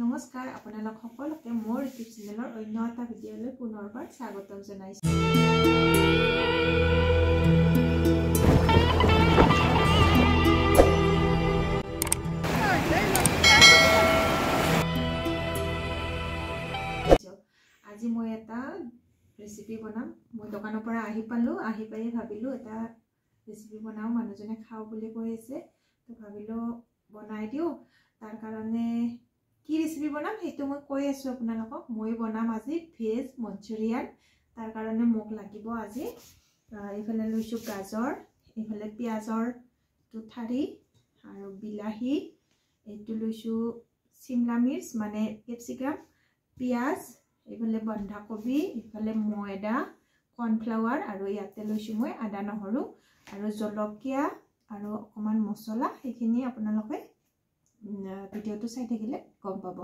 নমস্কাৰ আপোনালোক সকলোকে মোৰ ইউটিউব চেনেলৰ অন্য এটা ভিডিঅ'লৈ পুনৰবাৰ স্বাগতম জনাইছো। আজি মই এটা ৰেচিপি বনাম। মই দোকানৰ পৰা আহি পাই ভাবিলো এটা ৰেচিপি বনাও, মানুহজনে খাও বুলি কৈ আছে তো ভাবিলো বনাই দিও। তাৰ কাৰণে কি ৰেচিপি বনাম সেইটো মই কৈ আছো আপোনালোকক। মই বনাম আজি ভেজ মঞ্চুৰিয়ান। তাৰ কাৰণে মোক লাগিব আজি এইফালে লৈছো গাজৰ, এইফালে পিয়াজৰ ঠাৰি আৰু বিলাহী, এইটো লৈছো শিমলা মিৰ্চ মানে কেপচিকাম, পিয়াজ, এইফালে বন্ধাকবি, এইফালে ময়দা, কৰ্ণফ্লাৱাৰ আৰু ইয়াতে লৈছো মই আদা নহৰু আৰু জলকীয়া আৰু অকমান মছলা। সেইখিনি আপোনালোকে ভিডিঅ'টো চাই থাকিলে গম পাব।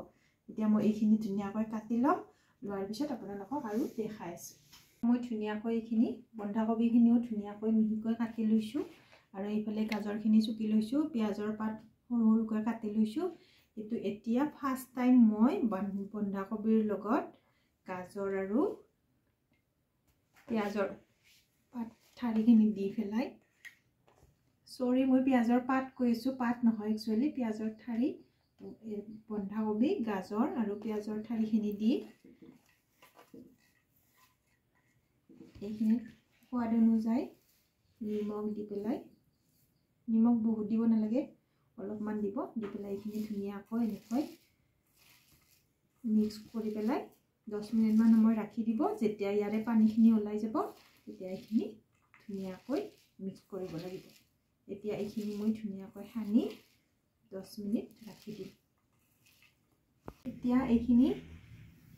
এতিয়া মই এইখিনি ধুনীয়াকৈ কাটি লম, লোৱাৰ পিছত আপোনালোকক আৰু দেখাই আছো। মই ধুনীয়াকৈ এইখিনি বন্ধাকবিখিনিও ধুনীয়াকৈ মিহিকৈ কাটি লৈছো আৰু এইফালে গাজৰখিনি চুকি লৈছো, পিয়াজৰ পাত সৰু সৰুকৈ কাটি লৈছো। কিন্তু এতিয়া ফাৰ্ষ্ট টাইম মই বন্ধাকবিৰ লগত গাজৰ আৰু পিয়াজৰ পাত ঠাৰিখিনি দি পেলাই, সৰি মই পিয়াজৰ পাত কৈছো, পাত নহয় একচুয়ালি পিয়াজৰ ঠাৰি, বন্ধাকবি, গাজৰ আৰু পিয়াজৰ ঠাৰিখিনি দি এইখিনি সোৱাদ অনুযায়ী নিমখ দি পেলাই, নিমখ বহুত দিব নালাগে, অলপমান দিব, দি পেলাই এইখিনি ধুনীয়াকৈ এনেকৈ মিক্স কৰি পেলাই 10 মিনিট মান সময় ৰাখি দিব। যেতিয়া ইয়াৰে পানীখিনি ওলাই যাব তেতিয়া এইখিনি ধুনীয়াকৈ মিক্স কৰিব লাগিব। এতিয়া এইখিনি মই ধুনীয়াকৈ সানি 10 মিনিট ৰাখি দিম। এতিয়া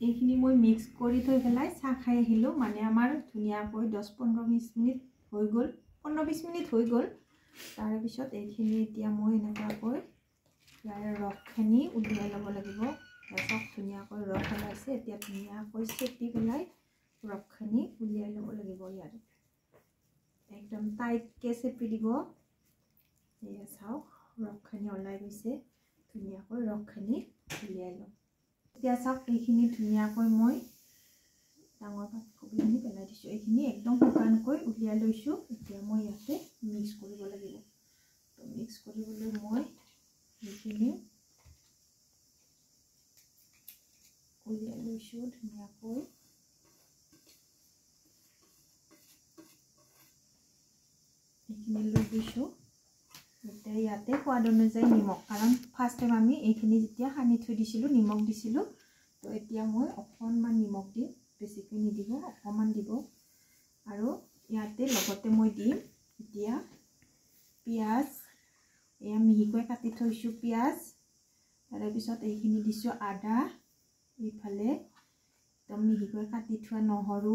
এইখিনি মই মিক্স কৰি থৈ পেলাই চাহ খাই আহিলো, মানে আমাৰ ধুনীয়াকৈ 10-15-20 মিনিট হৈ গ'ল, 15-20 মিনিট হৈ গ'ল। তাৰ পিছত এইখিনি এতিয়া মই এনেকুৱাকৈ ইয়াৰ ৰসখিনি উলিয়াই ল'ব লাগিব। ৰসক ধুনীয়াকৈ ৰস ওলাইছে, এতিয়া ধুনীয়াকৈ চেপি পেলাই ৰসখিনি উলিয়াই ল'ব লাগিব। ইয়াৰ একদম টাইটকৈ চেপি দিব। এয়া চাওক ৰসখিনি ওলাই গৈছে, ধুনীয়াকৈ ৰসখিনি উলিয়াই লওঁ। এতিয়া চাওক এইখিনি ধুনীয়াকৈ মই ডাঙৰ পাতকবিখিনি পেলাই দিছোঁ, এইখিনি একদম শুকানকৈ উলিয়াই লৈছোঁ। এতিয়া মই ইয়াতে মিক্স কৰিব লাগিব। তো মিক্স কৰিবলৈ মই এইখিনি উলিয়াই লৈছোঁ ধুনীয়াকৈ। এইখিনি লৈ দিছোঁ। এতিয়া ইয়াতে সোৱাদ অনুযায়ী নিমখ, কাৰণ ফাৰ্ষ্ট টাইম আমি এইখিনি যেতিয়া সানি থৈ দিছিলোঁ নিমখ দিছিলোঁ, তো এতিয়া মই অকণমান নিমখ দিম, বেছিকৈ নিদিব, অকণমান দিব। আৰু ইয়াতে লগতে মই দিম এতিয়া পিঁয়াজ, এয়া মিহিকৈ কাটি থৈছোঁ পিঁয়াজ, তাৰপিছত এইখিনি দিছোঁ আদা, এইফালে একদম মিহিকৈ কাটি থোৱা নহৰু,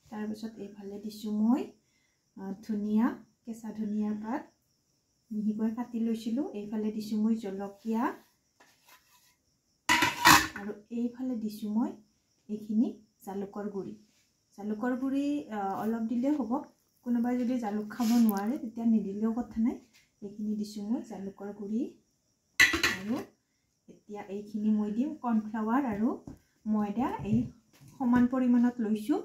তাৰপিছত এইফালে দিছোঁ মই ধনিয়া, কেঁচা ধনিয়াৰ পাত মিহিকৈ কাটি লৈছিলোঁ, এইফালে দিছোঁ মই জলকীয়া আৰু এইফালে দিছোঁ মই এইখিনি জালুকৰ গুড়ি। জালুকৰ গুড়ি অলপ দিলেও হ'ব, কোনোবাই যদি জালুক খাব নোৱাৰে তেতিয়া নিদিলেও কথা নাই। এইখিনি দিছোঁ মই জালুকৰ গুড়ি। আৰু এতিয়া এইখিনি মই দিম কৰ্ণফ্লাৱাৰ আৰু ময়দা, এই সমান পৰিমাণত লৈছোঁ।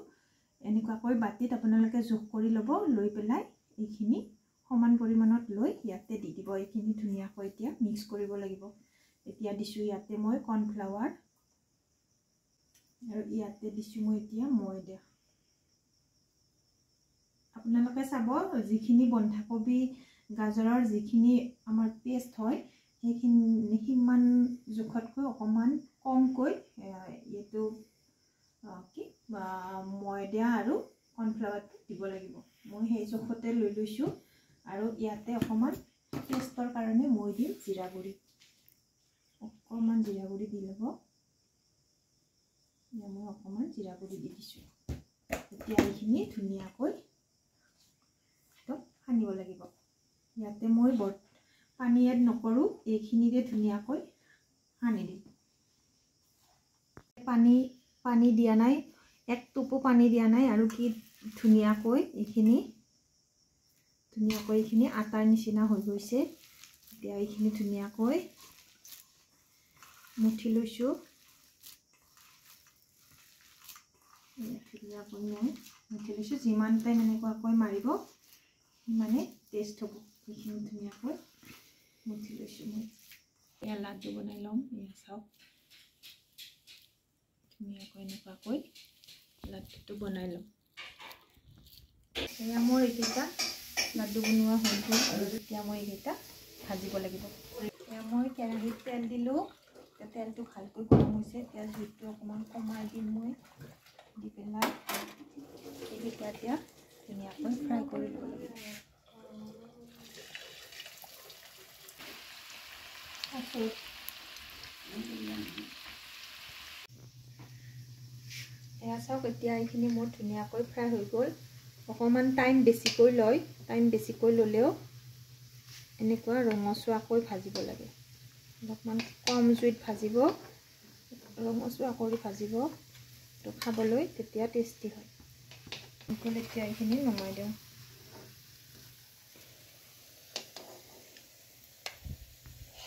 এনেকুৱাকৈ বাতিত আপোনালোকে জোখ কৰি ল'ব, লৈ পেলাই এইখিনি সমান পৰিমাণত লৈ ইয়াতে দি দিব। এইখিনি ধুনীয়াকৈ এতিয়া মিক্স কৰিব লাগিব। এতিয়া দিছোঁ ইয়াতে মই কৰ্ণফ্লাৱাৰ আৰু ইয়াতে দিছোঁ মই এতিয়া ময়দা। আপোনালোকে চাব যিখিনি বন্ধাকবি গাজৰৰ যিখিনি আমাৰ পেষ্ট হয় সেইখিনি সিমান জোখতকৈ অকণমান কমকৈ এইটো ময়দা আৰু কৰ্ণফ্লাৱাৰটো দিব লাগিব। মই সেই জোখতে লৈ লৈছোঁ। আৰু ইয়াতে অকণমান টেষ্টৰ কাৰণে মই দিম জিৰা গুড়ি, অকণমান জিৰা গুড়ি দি ল'ব। মই অকণমান জিৰা গুড়ি দি দিছোঁ। এতিয়া এইখিনি ধুনীয়াকৈ সানিব লাগিব। ইয়াতে মই পানী এড নকৰোঁ, এইখিনিৰে ধুনীয়াকৈ সানি দিম। পানী দিয়া নাই, এক টোপো পানী দিয়া নাই, আৰু কি ধুনীয়াকৈ এইখিনি আটাৰ নিচিনা হৈ গৈছে। এতিয়া এইখিনি ধুনীয়াকৈ মুঠি লৈছোঁ ধুনীয়াকৈ মই মুঠি লৈছোঁ যিমান টাইম এনেকুৱাকৈ মাৰিব সিমানে টেষ্ট হ'ব এইখিনি ধুনীয়াকৈ মুঠি লৈছোঁ মই এয়া লাড্ডু বনাই ল'ম এয়া চাওক ধুনীয়াকৈ এনেকুৱাকৈ লাড্ডুটো বনাই ল'ম এয়া মোৰ এইকেইটা লাড্ডু বনোৱা হৈ গ'ল আৰু এতিয়া মই এইকেইটা ভাজিব লাগিব এয়া মই কেৰাহীত তেল দিলোঁ তেলটো ভালকৈ গৰম হৈছে এতিয়া জুইটো অকণমান কমাই দিম মই দি পেলাই এইকেইটা এতিয়া ধুনীয়াকৈ ফ্ৰাই কৰি ল'ব লাগিব এয়া চাওক এতিয়া এইখিনি মোৰ ধুনীয়াকৈ ফ্ৰাই হৈ গ'ল অকণমান টাইম বেছিকৈ লয় টাইম বেছিকৈ ল'লেও এনেকুৱা ৰঙচুৱাকৈ ভাজিব লাগে অলপমান কম জুইত ভাজিব ৰঙচুৱা কৰি ভাজিব তো খাবলৈ তেতিয়া টেষ্টি হয় এতিয়া এইখিনি নমাই দিওঁ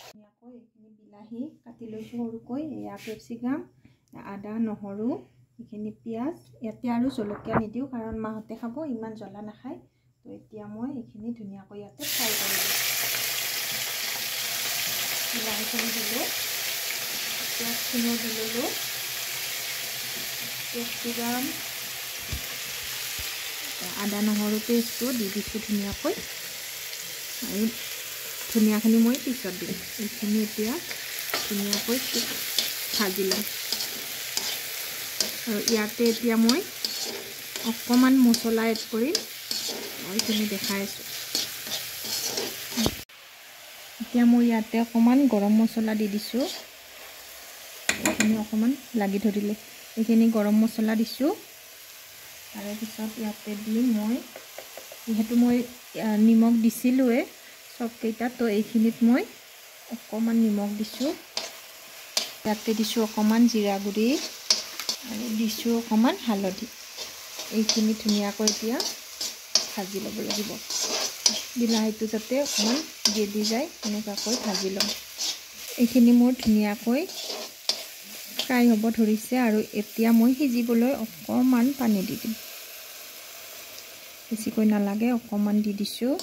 ধুনীয়াকৈ এইখিনি বিলাহী কাটি লৈছোঁ সৰুকৈ এয়া কেপচিকাম আদা নহৰু এইখিনি পিঁয়াজ ইয়াতে আৰু জলকীয়া নিদিওঁ কাৰণ মাহঁতে খাব ইমান জ্বলা নাখায় তো এতিয়া মই এইখিনি ধুনীয়াকৈ ইয়াতে ফ্ৰাই কৰি দিওঁ বিলাহীখিনি দিলোঁ পিঁয়াজখিনিও দি ল'লোঁ কেপচিকাম আদা নহৰু পেষ্টটো দি দিছোঁ ধুনীয়াকৈ আৰু ধনিয়াখিনি মই পিছত দিম এইখিনি এতিয়া ধুনীয়াকৈ ভাজি ল'ম আৰু ইয়াতে এতিয়া মই অকণমান মছলা এড কৰিম এইখিনি দেখাই আছোঁ এতিয়া মই ইয়াতে অকণমান গৰম মছলা দি দিছোঁ এইখিনি অকণমান লাগি ধৰিলে এইখিনি গৰম মছলা দিছোঁ তাৰে পিছত ইয়াতে দি মই যিহেতু মই নিমখ দিছিলোঁৱে চবকেইটাত তো এইখিনিত মই অকণমান নিমখ দিছোঁ ইয়াতে দিছোঁ অকণমান জিৰা গুড়ি আৰু দিছোঁ অকণমান হালধি এইখিনি ধুনীয়াকৈ এতিয়া ভাজি ল'ব লাগিব বিলাহীটো যাতে অকণমান গেলি যায় এনেকুৱাকৈ ভাজি ল'ম এইখিনি মোৰ ধুনীয়াকৈ ফ্ৰাই হ'ব ধৰিছে আৰু এতিয়া মই সিজিবলৈ অকণমান পানী দি দিম বেছিকৈ নালাগে অকণমান দি দিছোঁ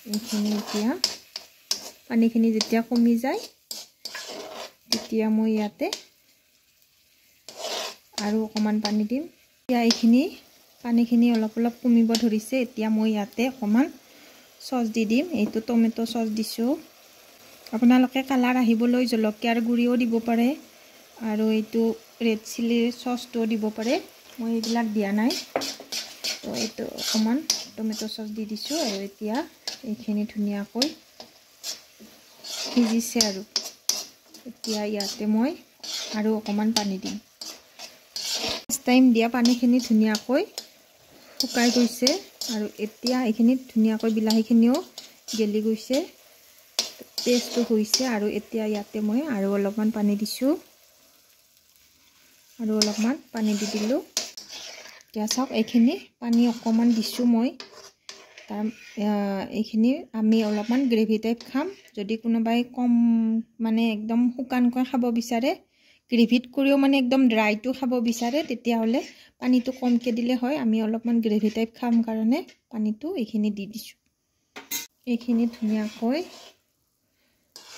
এইখিনি এতিয়া পানীখিনি যেতিয়া কমি যায় তেতিয়া মই ইয়াতে আৰু অকণমান পানী দিম এতিয়া এইখিনি পানীখিনি অলপ অলপ কমিব ধৰিছে এতিয়া মই ইয়াতে অকণমান চচ দি দিম এইটো টমেটো চচ দিছোঁ আপোনালোকে কালাৰ আহিবলৈ জলকীয়াৰ গুড়িও দিব পাৰে আৰু এইটো ৰেড চিলিৰ চচটোও দিব পাৰে মই এইবিলাক দিয়া নাই তো এইটো অকণমান টমেটো চচ দি দিছোঁ আৰু এতিয়া এইখিনি ধুনীয়াকৈ সিজিছে আৰু এতিয়া ইয়াতে মই আৰু অকণমান পানী দিম ফাৰ্ষ্ট টাইম দিয়া পানীখিনি ধুনীয়াকৈ শুকাই গৈছে আৰু এতিয়া এইখিনি ধুনীয়াকৈ বিলাহীখিনিও গেলি গৈছে পেষ্টটো হৈছে আৰু এতিয়া ইয়াতে মই আৰু অলপমান পানী দিছোঁ আৰু অলপমান পানী দি দিলোঁ এতিয়া চাওক এইখিনি পানী অকণমান দিছোঁ মই তাৰ এইখিনি আমি অলপমান গ্ৰেভি টাইপ খাম যদি কোনোবাই কম মানে একদম শুকানকৈ খাব বিচাৰে গ্ৰেভিত কৰিও মানে একদম ড্ৰাইটো খাব বিচাৰে তেতিয়াহ'লে পানীটো কমকৈ দিলে হয় আমি অলপমান গ্ৰেভি টাইপ খাম কাৰণে পানীটো এইখিনি দি দিছোঁ এইখিনি ধুনীয়াকৈ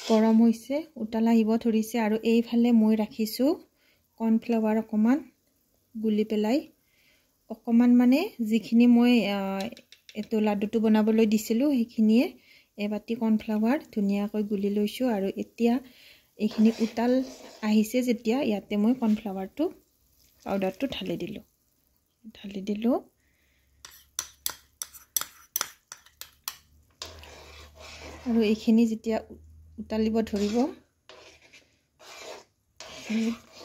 গৰম হৈছে উতাল আহিব ধৰিছে আৰু এইফালে মই ৰাখিছোঁ কৰ্ণফ্লাৱাৰ অকণমান গুলি পেলাই অকণমান মানে যিখিনি মই এইটো লাড্ডুটো বনাবলৈ দিছিলোঁ সেইখিনিয়ে এবাটি কৰ্ণফ্লাৱাৰ ধুনীয়াকৈ গুলি লৈছোঁ আৰু এতিয়া এইখিনি উতাল আহিছে যেতিয়া ইয়াতে মই কৰ্ণফ্লাৱাৰটো পাউডাৰটো ঢালি দিলোঁ আৰু এইখিনি যেতিয়া উতালিব ধৰিব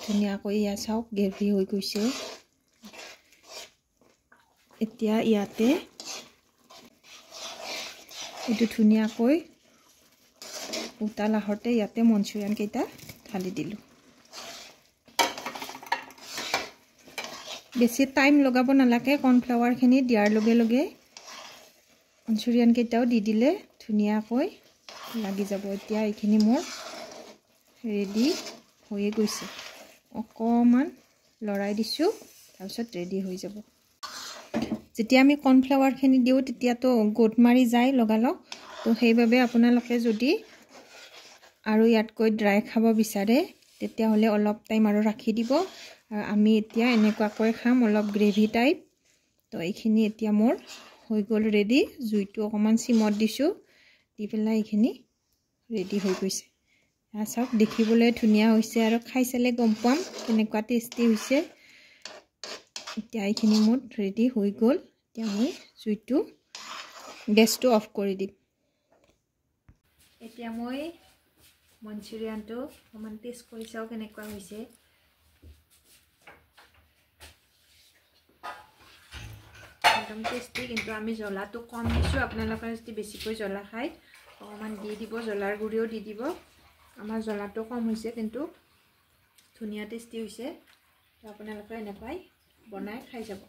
ধুনীয়াকৈ ইয়া চাওক গ্ৰেভি হৈ গৈছে এতিয়া ইয়াতে এইটো ধুনীয়াকৈ উতাল আহোঁতে ইয়াতে মঞ্চুৰিয়ান কেইটা ঢালি দিলোঁ বেছি টাইম লগাব নালাগে কৰ্ণফ্লাৱাৰখিনি দিয়াৰ লগে লগে মঞ্চুৰিয়ান কেইটাও দি দিলে ধুনীয়াকৈ লাগি যাব এতিয়া এইখিনি মোৰ ৰেডি হৈয়ে গৈছে অকণমান লৰাই দিছোঁ তাৰপিছত ৰেডি হৈ যাব যেতিয়া আমি কৰ্ণফ্লাৱাৰখিনি দিওঁ তেতিয়াতো গোট মাৰি যায় লগালগ তো সেইবাবে আপোনালোকে যদি আৰু ইয়াতকৈ ড্ৰাই খাব বিচাৰে তেতিয়াহ'লে অলপ টাইম আৰু ৰাখি দিব আৰু আমি এতিয়া এনেকুৱাকৈ খাম অলপ গ্ৰেভি টাইপ তো এইখিনি এতিয়া মোৰ হৈ গ'ল ৰেডি জুইটো অকণমান চিমত দিছোঁ দি পেলাই এইখিনি ৰেডি হৈ গৈছে চাওক দেখিবলৈ ধুনীয়া হৈছে আৰু খাই চালে গম পাম কেনেকুৱা টেষ্টি হৈছে এতিয়া এইখিনি মোৰ ৰেডি হৈ গ'ল এতিয়া মই জুইটো গেছটো অফ কৰি দিম এতিয়া মই মঞ্চুৰিয়ানটো অকণমান টেষ্ট কৰি চাওঁ কেনেকুৱা হৈছে একদম টেষ্টি কিন্তু আমি জ্বলাটো কম দিছোঁ আপোনালোকে যদি বেছিকৈ জ্বলা খায় অকণমান দি দিব জ্বলাৰ গুড়িও দি দিব আমাৰ জ্বলাটো কম হৈছে কিন্তু ধুনীয়া টেষ্টি হৈছে তো আপোনালোকে এনেকুৱাই বনাই খাই যাব